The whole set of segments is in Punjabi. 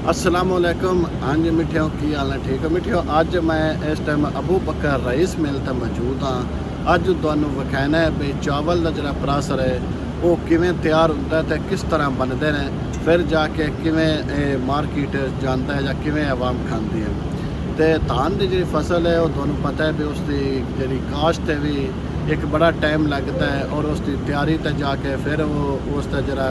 असलामुअलैकुम। हाँ जी मिठियो, की हाल है? ठीक है मिठियो। अज मैं इस टाइम अबू बकर राइस मिल ते मौजूद हाँ। अज तुहानू विखाना है भी चावल का जोड़ा प्रासर है वो किमें तैयार होंदा है ते किस तरह बनते हैं, फिर जाके किमें मार्केट जाता है या किमें आवाम खाती है। तो धान की जी फसल है वो तुहानू पता है भी उसकी जी काश्त है भी एक बड़ा टाइम लगता है और उसकी तैयारी ते जाके फिर वो उसका जरा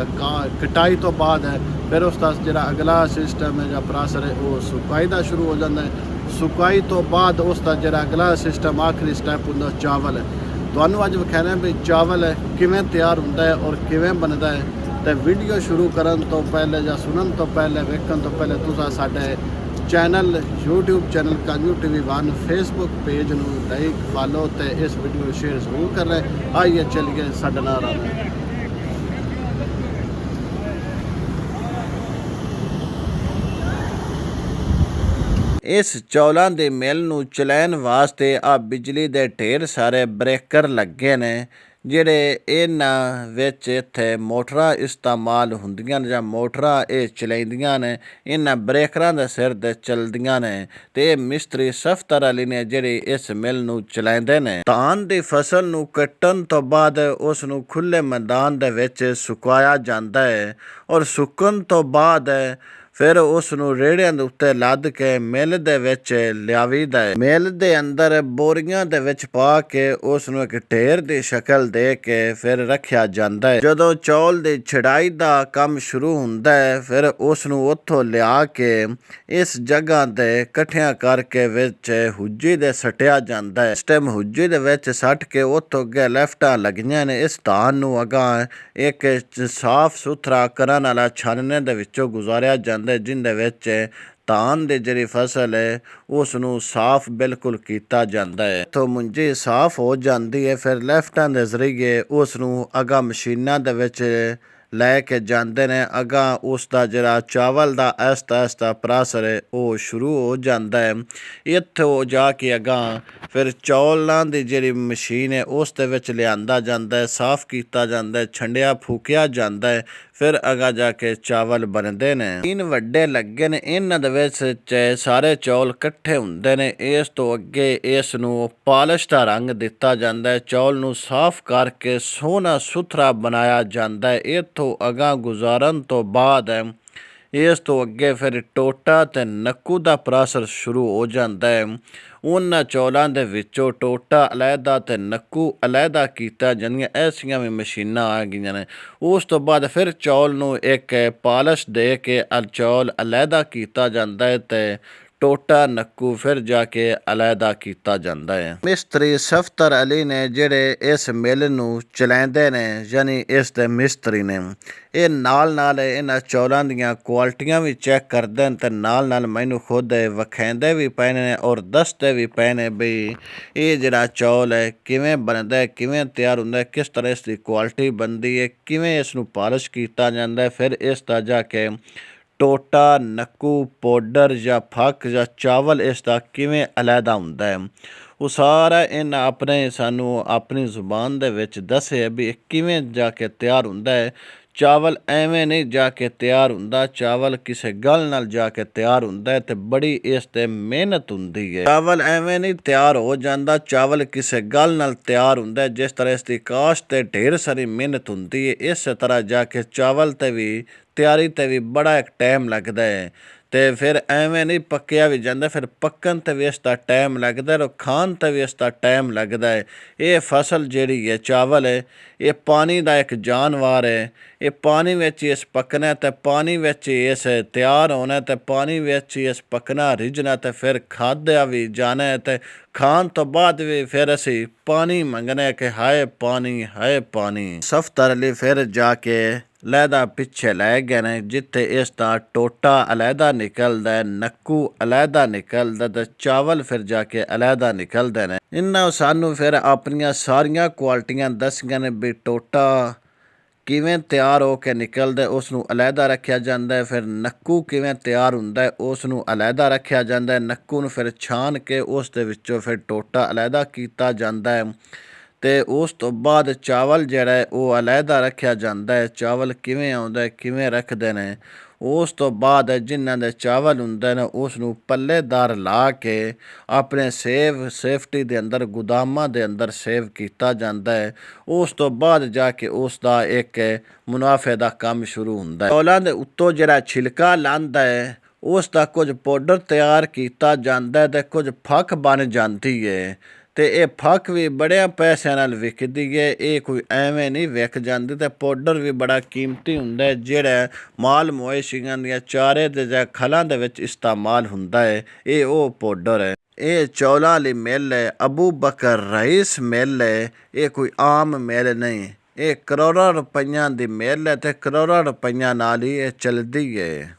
कटाई तो बाद है फिर उसका जरा अगला सिस्टम है या प्रासर है वो सुकाई का शुरू हो जाता है। सुकाई तो बाद उसका जरा अगला सिस्टम आखिरी स्टैप होंगे चावल है। तुहानू अज विखाना भी चावल है किमें तैयार होंदा है और किमें बनता है। तो वीडियो शुरू करन तो पहले या सुनन तो पहले वेखन तो पहले तुसा साडे channel YouTube channel कांजू TV1 Facebook page नू लाइक फॉलो तो इस वीडियो को शेयर जरूर कर रहे। आइए चलिए साडे नाल रहा। इस चौलों के मिल नू चलाने वास्ते आ बिजली के ढेर सारे ब्रेकर लगे ने ਜਿਹੜੇ ਇਹਨਾਂ ਵਿੱਚ ਇੱਥੇ ਮੋਟਰਾਂ ਇਸਤੇਮਾਲ ਹੁੰਦੀਆਂ ਨੇ ਜਾਂ ਮੋਟਰਾਂ ਇਹ ਚਲਾਉਂਦੀਆਂ ਨੇ, ਇਹਨਾਂ ਬ੍ਰੇਕਰਾਂ ਦੇ ਸਿਰ 'ਤੇ ਚੱਲਦੀਆਂ ਨੇ ਅਤੇ ਇਹ ਮਿਸਤਰੀ ਸਫਤਰ ਵਾਲੇ ਨੇ ਜਿਹੜੇ ਇਸ ਮਿਲ ਨੂੰ ਚਲਾਉਂਦੇ ਨੇ। ਧਾਨ ਦੀ ਫਸਲ ਨੂੰ ਕੱਟਣ ਤੋਂ ਬਾਅਦ ਉਸ ਨੂੰ ਖੁੱਲ੍ਹੇ ਮੈਦਾਨ ਦੇ ਵਿੱਚ ਸੁਕਾਇਆ ਜਾਂਦਾ ਹੈ ਔਰ ਸੁੱਕਣ ਤੋਂ ਬਾਅਦ ਫਿਰ ਉਸ ਨੂੰ ਰੇੜਿਆਂ ਦੇ ਉੱਤੇ ਲੱਦ ਕੇ ਮਿੱਲ ਦੇ ਵਿੱਚ ਲਿਆਵੀਦਾ ਹੈ। ਮਿੱਲ ਦੇ ਅੰਦਰ ਬੋਰੀਆਂ ਦੇ ਵਿੱਚ ਪਾ ਕੇ ਉਸ ਨੂੰ ਇੱਕ ਢੇਰ ਦੀ ਸ਼ਕਲ ਦੇ ਕੇ ਫਿਰ ਰੱਖਿਆ ਜਾਂਦਾ ਹੈ। ਜਦੋਂ ਚੌਲ ਦੀ ਛੜਾਈ ਦਾ ਕੰਮ ਸ਼ੁਰੂ ਹੁੰਦਾ ਹੈ ਫਿਰ ਉਸ ਨੂੰ ਉੱਥੋਂ ਲਿਆ ਕੇ ਇਸ ਜਗ੍ਹਾ 'ਤੇ ਇਕੱਠਿਆਂ ਕਰਕੇ ਵਿੱਚ ਹੁੱਜੀ ਦੇ ਸੱਟਿਆ ਜਾਂਦਾ ਹੈ। ਇਸ ਟਾਈਮ ਹੁੱਜੀ ਦੇ ਵਿੱਚ ਸੱਟ ਕੇ ਉੱਥੋਂ ਅੱਗੇ ਲੈਫਟਾਂ ਲੱਗੀਆਂ ਨੇ। ਇਸ ਧਾਨ ਨੂੰ ਅਗਾਂਹ ਇੱਕ ਸਾਫ ਸੁਥਰਾ ਕਰਨ ਵਾਲਾ ਛਾਨਣੇ ਦੇ ਵਿੱਚੋਂ ਗੁਜ਼ਾਰਿਆ ਜਾਂਦਾ ਜਿੰਦੇ ਵਿੱਚ ਧਾਨ ਦੀ ਜਿਹੜੀ ਫਸਲ ਹੈ ਉਸ ਨੂੰ ਸਾਫ਼ ਬਿਲਕੁਲ ਕੀਤਾ ਜਾਂਦਾ ਹੈ। ਇੱਥੋਂ ਮੁੰਜੀ ਸਾਫ਼ ਹੋ ਜਾਂਦੀ ਹੈ ਫਿਰ ਲੈਫਟਾਂ ਦੇ ਜ਼ਰੀਏ ਉਸ ਨੂੰ ਅਗਾਂਹ ਮਸ਼ੀਨਾਂ ਦੇ ਵਿੱਚ ਲੈ ਕੇ ਜਾਂਦੇ ਨੇ। ਅਗਾਂਹ ਉਸ ਦਾ ਜਿਹੜਾ ਚਾਵਲ ਦਾ ਆਹਿਸਤਾ ਆਹਿਸਤਾ ਪ੍ਰਾਸਰ ਹੈ ਉਹ ਸ਼ੁਰੂ ਹੋ ਜਾਂਦਾ ਹੈ। ਇੱਥੋਂ ਜਾ ਕੇ ਅਗਾਂਹ ਫਿਰ ਚੌਲਾਂ ਦੀ ਜਿਹੜੀ ਮਸ਼ੀਨ ਹੈ ਉਸ ਦੇ ਵਿੱਚ ਲਿਆਂਦਾ ਜਾਂਦਾ ਹੈ, ਸਾਫ਼ ਕੀਤਾ ਜਾਂਦਾ ਹੈ, ਛੰਡਿਆ ਫੂਕਿਆ ਜਾਂਦਾ ਹੈ, ਫਿਰ ਅਗਾਂਹ ਜਾ ਕੇ ਚਾਵਲ ਬਣਦੇ ਨੇ। 3 ਵੱਡੇ ਲੱਗੇ ਨੇ, ਇਹਨਾਂ ਦੇ ਵਿੱਚ ਸਾਰੇ ਚੌਲ ਇਕੱਠੇ ਹੁੰਦੇ ਨੇ। ਇਸ ਤੋਂ ਅੱਗੇ ਇਸ ਨੂੰ ਪਾਲਿਸ਼ ਦਾ ਰੰਗ ਦਿੱਤਾ ਜਾਂਦਾ ਹੈ, ਚੌਲ ਨੂੰ ਸਾਫ਼ ਕਰਕੇ ਸੋਹਣਾ ਸੁਥਰਾ ਬਣਾਇਆ ਜਾਂਦਾ ਹੈ। ਇੱਥੋਂ ਅਗਾਂਹ ਗੁਜ਼ਾਰਨ ਤੋਂ ਬਾਅਦ ਇਸ ਤੋਂ ਅੱਗੇ ਫਿਰ ਟੋਟਾ ਅਤੇ ਨੱਕੂ ਦਾ ਪ੍ਰਾਸਰ ਸ਼ੁਰੂ ਹੋ ਜਾਂਦਾ ਹੈ। ਉਹਨਾਂ ਚੌਲਾਂ ਦੇ ਵਿੱਚੋਂ ਟੋਟਾ ਅਲੱਗਾ ਅਤੇ ਨੱਕੂ ਅਲੱਗਾ ਕੀਤਾ ਜਾਂਦੀਆਂ ਐਸੀਆਂ ਵੀ ਮਸ਼ੀਨਾਂ ਆ ਗਈਆਂ ਨੇ। ਉਸ ਤੋਂ ਬਾਅਦ ਫਿਰ ਚੌਲ ਨੂੰ ਇੱਕ ਪਾਲਿਸ਼ ਦੇ ਕੇ ਚੌਲ ਅਲੱਗਾ ਕੀਤਾ ਜਾਂਦਾ ਹੈ ਅਤੇ ਟੋਟਾ ਨੱਕੂ ਫਿਰ ਜਾ ਕੇ ਅਲੱਗਾ ਕੀਤਾ ਜਾਂਦਾ ਹੈ। ਮਿਸਤਰੀ ਸਫਤਰ ਅਲੀ ਨੇ ਜਿਹੜੇ ਇਸ ਮਿਲ ਨੂੰ ਚਲਾਉਂਦੇ ਨੇ ਯਾਨੀ ਇਸ ਦੇ ਮਿਸਤਰੀ ਨੇ, ਇਹ ਨਾਲ ਇਹਨਾਂ ਚੌਲਾਂ ਦੀਆਂ ਕੁਆਲਿਟੀਆਂ ਵੀ ਚੈੱਕ ਕਰਦੇ ਨੇ ਅਤੇ ਨਾਲ ਮੈਨੂੰ ਖੁਦ ਵਿਖਾਉਂਦੇ ਵੀ ਪਏ ਨੇ ਔਰ ਦੱਸਦੇ ਵੀ ਪਏ ਨੇ ਬਈ ਇਹ ਜਿਹੜਾ ਚੌਲ ਹੈ ਕਿਵੇਂ ਬਣਦਾ ਹੈ, ਕਿਵੇਂ ਤਿਆਰ ਹੁੰਦਾ ਹੈ, ਕਿਸ ਤਰ੍ਹਾਂ ਇਸ ਦੀ ਕੁਆਲਿਟੀ ਬਣਦੀ ਹੈ, ਕਿਵੇਂ ਇਸ ਨੂੰ ਪਾਲਿਸ਼ ਕੀਤਾ ਜਾਂਦਾ ਹੈ, ਫਿਰ ਇਸ ਦਾ ਜਾ ਕੇ ਟੋਟਾ ਨੱਕੂ ਪਾਊਡਰ ਜਾਂ ਫੱਕ ਜਾਂ ਚਾਵਲ ਇਸ ਦਾ ਕਿਵੇਂ ਅਲੱਗਾ ਹੁੰਦਾ ਹੈ, ਉਹ ਸਾਰਾ ਇਹਨਾਂ ਸਾਨੂੰ ਆਪਣੀ ਜ਼ੁਬਾਨ ਦੇ ਵਿੱਚ ਦੱਸਿਆ ਵੀ ਇਹ ਕਿਵੇਂ ਜਾ ਕੇ ਤਿਆਰ ਹੁੰਦਾ ਹੈ। ਚਾਵਲ ਐਵੇਂ ਨਹੀਂ ਜਾ ਕੇ ਤਿਆਰ ਹੁੰਦਾ, ਚਾਵਲ ਕਿਸੇ ਗੱਲ ਨਾਲ ਜਾ ਕੇ ਤਿਆਰ ਹੁੰਦਾ ਹੈ ਅਤੇ ਬੜੀ ਇਸ 'ਤੇ ਮਿਹਨਤ ਹੁੰਦੀ ਹੈ। ਚਾਵਲ ਐਵੇਂ ਨਹੀਂ ਤਿਆਰ ਹੋ ਜਾਂਦਾ, ਚਾਵਲ ਕਿਸੇ ਗੱਲ ਨਾਲ ਤਿਆਰ ਹੁੰਦਾ। ਜਿਸ ਤਰ੍ਹਾਂ ਇਸ ਦੀ ਕਾਸ਼ਤ 'ਤੇ ਢੇਰ ਸਾਰੀ ਮਿਹਨਤ ਹੁੰਦੀ ਹੈ, ਇਸੇ ਤਰ੍ਹਾਂ ਜਾ ਕੇ ਚਾਵਲ 'ਤੇ ਵੀ ਤਿਆਰੀ 'ਤੇ ਵੀ ਬੜਾ ਇੱਕ ਟਾਈਮ ਲੱਗਦਾ ਹੈ ਅਤੇ ਫਿਰ ਐਵੇਂ ਨਹੀਂ ਪੱਕਿਆ ਵੀ ਜਾਂਦਾ, ਫਿਰ ਪੱਕਣ 'ਤੇ ਵੀ ਇਸ ਦਾ ਟਾਈਮ ਲੱਗਦਾ ਔਰ ਖਾਣ 'ਤੇ ਵੀ ਇਸ ਦਾ ਟਾਈਮ ਲੱਗਦਾ ਹੈ। ਇਹ ਫਸਲ ਜਿਹੜੀ ਹੈ ਚਾਵਲ ਹੈ ਇਹ ਪਾਣੀ ਦਾ ਇੱਕ ਜਾਨਵਰ ਹੈ, ਇਹ ਪਾਣੀ ਵਿੱਚ ਹੀ ਇਸ ਪੱਕਣਾ ਅਤੇ ਪਾਣੀ ਵਿੱਚ ਹੀ ਇਸ ਤਿਆਰ ਹੋਣਾ ਅਤੇ ਪਾਣੀ ਵਿੱਚ ਹੀ ਇਸ ਪੱਕਣਾ ਰਿੱਝਣਾ ਅਤੇ ਫਿਰ ਖਾਧਿਆ ਵੀ ਜਾਣਾ ਹੈ ਅਤੇ ਖਾਣ ਤੋਂ ਬਾਅਦ ਵੀ ਫਿਰ ਅਸੀਂ ਪਾਣੀ ਮੰਗਣਾ ਕਿ ਹਾਏ ਪਾਣੀ ਹਾਏ ਪਾਣੀ। ਸਫਤਰ ਅਲੀ ਫਿਰ ਜਾ ਕੇ ਅਲੱਗਾ ਪਿੱਛੇ ਲੈ ਗਏ ਨੇ ਜਿੱਥੇ ਇਸ ਦਾ ਟੋਟਾ ਅਲੱਗਾ ਨਿਕਲਦਾ ਹੈ, ਨੱਕੂ ਅਲੱਗਾ ਨਿਕਲਦਾ ਅਤੇ ਚਾਵਲ ਫਿਰ ਜਾ ਕੇ ਅਲੱਗਾ ਨਿਕਲਦੇ ਨੇ। ਇਹਨਾਂ ਸਾਨੂੰ ਫਿਰ ਆਪਣੀਆਂ ਸਾਰੀਆਂ ਕੁਆਲਿਟੀਆਂ ਦੱਸੀਆਂ ਨੇ ਵੀ ਟੋਟਾ ਕਿਵੇਂ ਤਿਆਰ ਹੋ ਕੇ ਨਿਕਲਦਾ ਉਸ ਨੂੰ ਅਲੱਗਾ ਰੱਖਿਆ ਜਾਂਦਾ ਹੈ, ਫਿਰ ਨੱਕੂ ਕਿਵੇਂ ਤਿਆਰ ਹੁੰਦਾ ਹੈ ਉਸ ਨੂੰ ਅਲੱਗਾ ਰੱਖਿਆ ਜਾਂਦਾ ਹੈ, ਨੱਕੂ ਨੂੰ ਫਿਰ ਛਾਣ ਕੇ ਉਸ ਦੇ ਵਿੱਚੋਂ ਫਿਰ ਟੋਟਾ ਅਲੱਗਾ ਕੀਤਾ ਜਾਂਦਾ ਹੈ ਅਤੇ ਉਸ ਤੋਂ ਬਾਅਦ ਚਾਵਲ ਜਿਹੜਾ ਹੈ ਉਹ ਅਲੱਗਾ ਰੱਖਿਆ ਜਾਂਦਾ ਹੈ। ਚਾਵਲ ਕਿਵੇਂ ਆਉਂਦਾ ਕਿਵੇਂ ਰੱਖਦੇ ਨੇ ਉਸ ਤੋਂ ਬਾਅਦ ਜਿਨ੍ਹਾਂ ਦੇ ਚਾਵਲ ਹੁੰਦੇ ਨੇ ਉਸ ਨੂੰ ਪੱਲੇਦਾਰ ਲਾ ਕੇ ਆਪਣੇ ਸੇਫਟੀ ਦੇ ਅੰਦਰ ਗੋਦਾਮਾਂ ਦੇ ਅੰਦਰ ਸੇਵ ਕੀਤਾ ਜਾਂਦਾ ਹੈ। ਉਸ ਤੋਂ ਬਾਅਦ ਜਾ ਕੇ ਉਸ ਦਾ ਇੱਕ ਮੁਨਾਫੇ ਦਾ ਕੰਮ ਸ਼ੁਰੂ ਹੁੰਦਾ ਹੈ। ਚੌਲਾਂ ਦੇ ਉੱਤੋਂ ਜਿਹੜਾ ਛਿਲਕਾ ਲਾਂਦਾ ਹੈ ਉਸ ਦਾ ਕੁਝ ਪਾਊਡਰ ਤਿਆਰ ਕੀਤਾ ਜਾਂਦਾ ਅਤੇ ਕੁਝ ਫੱਕ ਬਣ ਜਾਂਦੀ ਹੈ ਅਤੇ ਇਹ ਫੱਕ ਵੀ ਬੜਿਆਂ ਪੈਸਿਆਂ ਨਾਲ ਵਿਕਦੀ ਹੈ। ਇਹ ਕੋਈ ਐਵੇਂ ਨਹੀਂ ਵਿਕ ਜਾਂਦੀ ਅਤੇ ਪਾਊਡਰ ਵੀ ਬੜਾ ਕੀਮਤੀ ਹੁੰਦਾ ਹੈ ਜਿਹੜਾ ਮਾਲ ਮਵੇਸ਼ੀਆਂ ਦੀਆਂ ਚਾਰੇ ਦੇ ਜਾਂ ਖਲਾਂ ਦੇ ਵਿੱਚ ਇਸਤੇਮਾਲ ਹੁੰਦਾ ਹੈ। ਇਹ ਉਹ ਪਾਊਡਰ ਹੈ। ਇਹ ਚੌਲਾਂ ਵਾਲੀ ਮਿੱਲ ਹੈ ਅਬੂ ਬਕਰ ਰਈਸ ਮਿੱਲ ਹੈ। ਇਹ ਕੋਈ ਆਮ ਮਿੱਲ ਨਹੀਂ, ਇਹ ਕਰੋੜਾਂ ਰੁਪਈਆਂ ਦੀ ਮਿੱਲ ਹੈ ਅਤੇ ਕਰੋੜਾਂ ਰੁਪਈਆਂ ਨਾਲ ਹੀ ਇਹ ਚੱਲਦੀ ਹੈ।